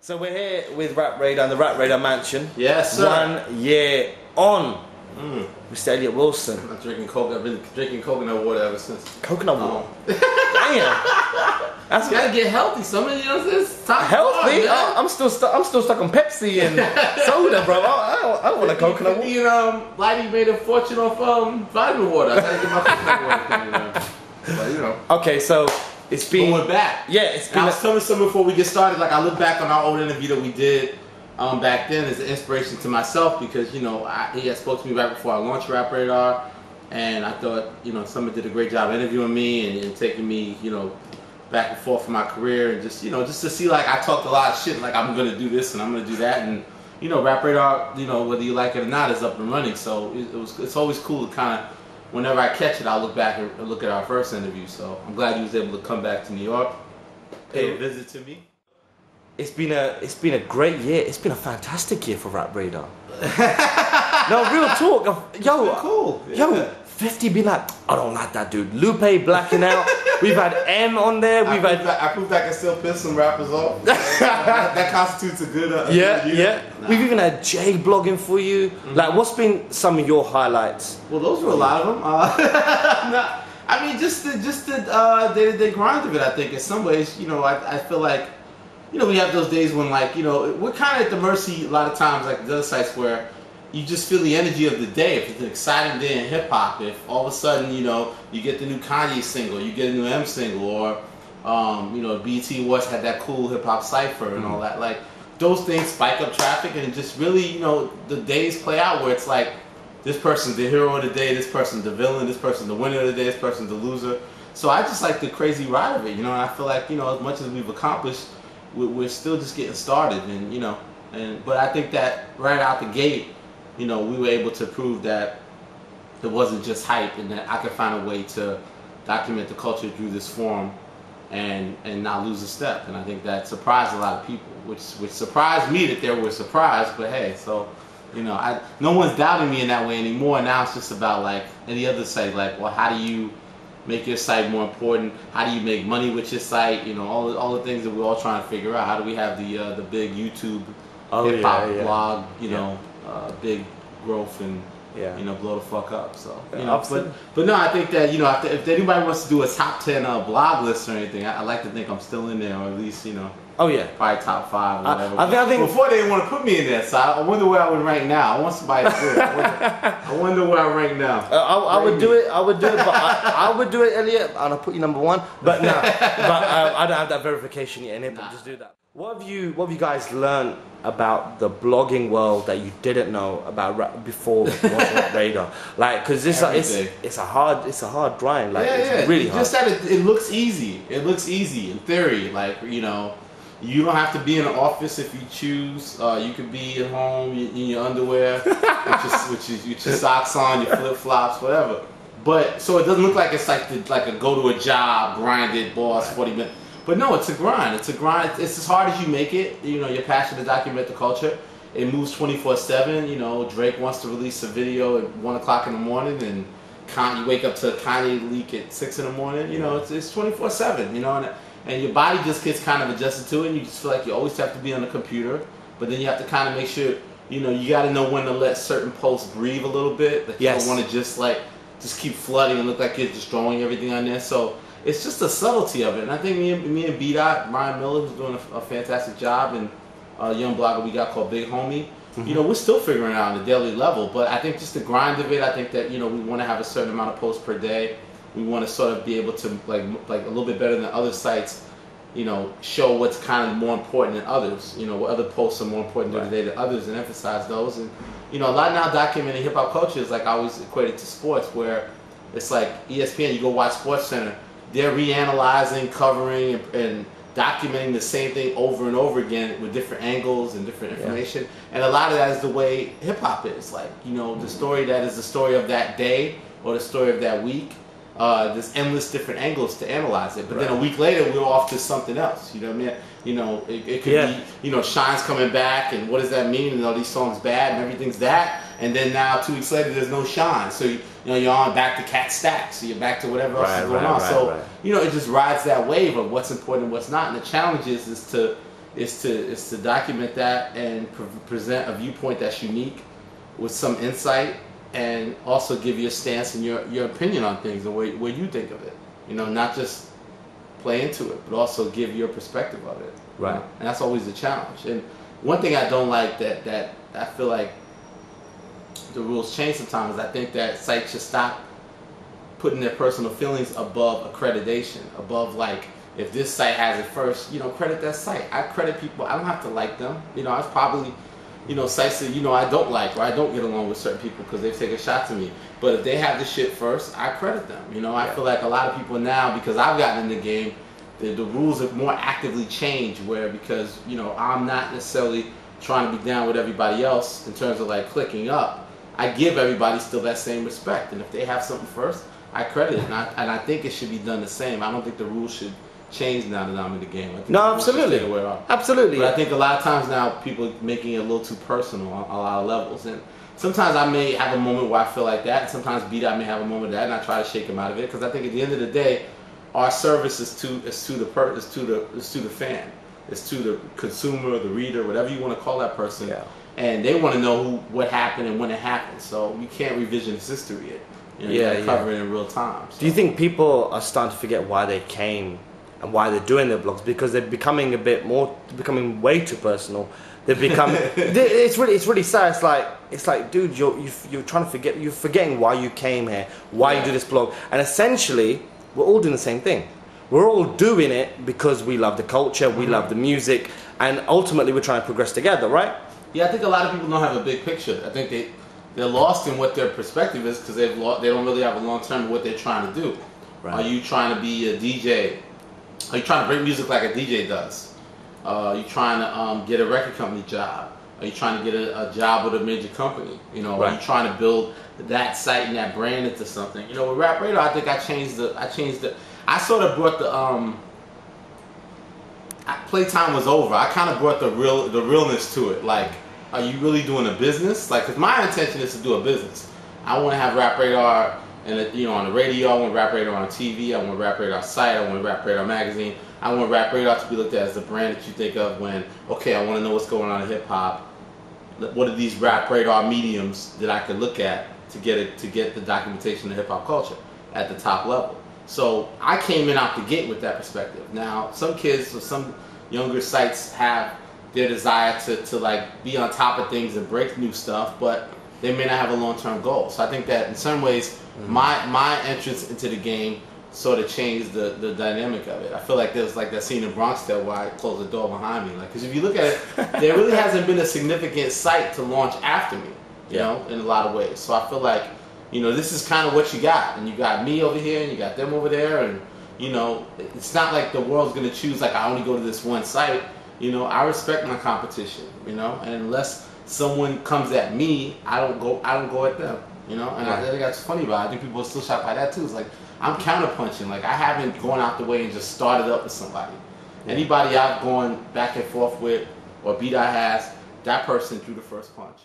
So we're here with RapRadar in the RapRadar mansion. Yes, sir. 1 year on. Mr. Elliott Wilson. I've been drinking coconut water ever since. Coconut water? Damn. That's gotta get healthy. Some of you know it's time. Healthy? I'm still stuck on Pepsi and soda, bro. I don't want a coconut water. Lighty made a fortune off vitamin water. I gotta get my coconut water. But you know. Okay, so it's been. But we're back. Yeah, it's been. I was telling someone before we get started. Like I look back on our old interview that we did back then as an inspiration to myself because you know he had spoke to me right before I launched RapRadar, and I thought you know someone did a great job interviewing me and taking me you know back and forth in my career and just you know just to see like I talked a lot of shit like I'm gonna do this and I'm gonna do that and you know RapRadar you know whether you like it or not is up and running so it's always cool to kind of whenever I catch it I'll look back and look at our first interview so I'm glad you was able to come back to New York, pay a visit to me. It's been a great year. It's been a fantastic year for RapRadar. No, real talk. Yo, cool. Yeah. Yo, 50 be like, I don't like that dude. Lupe blacking out. We've had M on there. I proved I can still piss some rappers off. that constitutes a good. Yeah. Nah. We've even had Jay blogging for you. Like, what's been some of your highlights? Well, those were a lot of them. Nah, I mean, just the day-to-day grind of it. I think in some ways, you know, I feel like. You know, we have those days when, like, you know, we're kind of at the mercy a lot of times, like the other sites, where you just feel the energy of the day. If it's an exciting day in hip hop, if all of a sudden, you know, you get the new Kanye single, you get a new M single, or, you know, BET Awards had that cool hip hop cipher and all that. Like, those things spike up traffic, and it just really, you know, the days play out where it's like, this person's the hero of the day, this person's the villain, this person's the winner of the day, this person's the loser. So I just like the crazy ride of it, you know, and I feel like, you know, as much as we've accomplished, we're still just getting started, and you know, but I think that right out the gate, you know, we were able to prove that it wasn't just hype, and that I could find a way to document the culture through this form, and not lose a step. And I think that surprised a lot of people, which surprised me that they were surprised. But hey, so you know, no one's doubting me in that way anymore. Now it's just about like any other site, like, well, how do you make your site more important? How do you make money with your site? You know, all the things that we're all trying to figure out. How do we have the big YouTube hip hop blog? You know, big growth and you know blow the fuck up. So you know, but no, I think that you know if anybody wants to do a top 10 blog list or anything, I like to think I'm still in there, or at least you know. Oh yeah, probably top 5 or whatever. I think before they didn't want to put me in there, so I wonder where I would rank now. I want somebody to do it. I wonder where I rank now. I would do it, but I would do it, Elliott, and I'll put you number 1. But no, I don't have that verification yet, innit? But just do that. What have you guys learned about the blogging world that you didn't know about before watching RapRadar? Like, because it's a hard grind. Like, it's really hard. Just that it looks easy. It looks easy in theory. Like, you know. You don't have to be in an office if you choose. You could be at home in your underwear, with your socks on, your flip flops, whatever. But so it doesn't look like it's like a go to a job, grinded, boss, 40 minutes. But no, it's a grind. It's a grind. It's as hard as you make it. You know, you're passionate to document the culture. It moves 24/7. You know, Drake wants to release a video at 1 o'clock in the morning, and you wake up to a Kanye leak at 6 in the morning. You know, it's 24/7. You know, and your body just gets kind of adjusted to it, and you just feel like you always have to be on the computer. But then you have to kind of make sure, you know, you got to know when to let certain posts breathe a little bit. Like you don't want to just keep flooding and look like you're just throwing everything on there. So it's just the subtlety of it. And I think me and B-Dot, Ryan Miller, who's doing a fantastic job, and a young blogger we got called Big Homie, you know, we're still figuring it out on a daily level. But I think just the grind of it, I think that, you know, we want to have a certain amount of posts per day. We want to sort of be able to, like a little bit better than other sites, you know, show what's kind of more important than others. You know, what other posts are more important today than others, and emphasize those. And you know, a lot now documenting hip hop culture is like I always equate it to sports, where it's like ESPN. You go watch SportsCenter, they're reanalyzing, covering, and documenting the same thing over and over again with different angles and different information. And a lot of that is the way hip hop is. Like, you know, the story that is the story of that day or the story of that week. There's endless different angles to analyze it, but then a week later we're off to something else. You know what I mean? You know, it could be, you know, Shine's coming back, and what does that mean? And all these songs bad, and everything's that. And then now 2 weeks later, there's no Shine. So you know you're on back to Cat Stack. So you're back to whatever else is going on. So you know, it just rides that wave of what's important and what's not. And the challenge is to is to document that and present a viewpoint that's unique with some insight, and also give your stance and your opinion on things and where you think of it. You know, not just play into it, but also give your perspective of it. Right. You know? And that's always a challenge. And one thing I don't like that I feel like the rules change sometimes, I think that sites should stop putting their personal feelings above accreditation, above like, if this site has it first, you know, credit that site. I credit people. I don't have to like them. You know, I was probably, you know, sites that, you know, I don't like, or I don't get along with certain people because they take a shot to me. But if they have the shit first, I credit them. You know, I feel like a lot of people now, because I've gotten in the game, the rules have more actively changed, where because, you know, I'm not necessarily trying to be down with everybody else in terms of like clicking up. I give everybody still that same respect. And if they have something first, I credit it. And I think it should be done the same. I don't think the rules should change now that I'm in the game. I think no, absolutely. Absolutely. But I think a lot of times now people are making it a little too personal on a lot of levels. And sometimes I may have a moment where I feel like that, and sometimes I may have a moment of that, and I try to shake him out of it, because I think at the end of the day, our service is to the fan, it's to the consumer, the reader, whatever you want to call that person. Yeah. And they want to know what happened and when it happened. So we can't revisionist history it. You know, you gotta cover it in real time. So. Do you think people are starting to forget why they came and why they're doing their blogs, because they're becoming becoming way too personal? They've become. It's really sad. It's like, dude, you're trying to forget. You're forgetting why you came here, why you do this blog, and essentially, we're all doing the same thing. We're all doing it because we love the culture, we love the music, and ultimately we're trying to progress together, right? Yeah, I think a lot of people don't have a big picture. I think they're lost in what their perspective is, because they don't really have a long term of what they're trying to do. Right. Are you trying to be a DJ? Are you trying to break music like a DJ does? Are you trying to get a record company job? Are you trying to get a job with a major company? You know, are you trying to build that site and that brand into something? You know, with RapRadar, I think I sort of brought the playtime was over. I kind of brought the realness to it. Like, are you really doing a business? Like, 'cause my intention is to do a business. I want to have RapRadar, and you know, on the radio. I want RapRadar on TV. I want RapRadar site. I want RapRadar magazine. I want RapRadar to be looked at as the brand that you think of when, okay, I want to know what's going on in hip hop. What are these RapRadar mediums that I could look at to get the documentation of hip hop culture at the top level? So I came in out the gate with that perspective. Now, some kids or some younger sites have their desire to like be on top of things and break new stuff, but they may not have a long-term goal. So I think that in some ways, my entrance into the game sort of changed the dynamic of it. I feel like there's like that scene in Bronx Tale where I closed the door behind me. Like, because if you look at it, there really hasn't been a significant site to launch after me, you know, in a lot of ways. So I feel like, you know, this is kind of what you got. And you got me over here, and you got them over there, and, you know, it's not like the world's going to choose, like, I only go to this one site. You know, I respect my competition, you know, and unless someone comes at me, I don't go at them, you know, and I think that's funny about it. I think people are still shocked by that too. It's like, I'm counterpunching. Like, I haven't gone out the way and just started up with somebody. Anybody I've gone back and forth with, or beat I has, that person threw the first punch.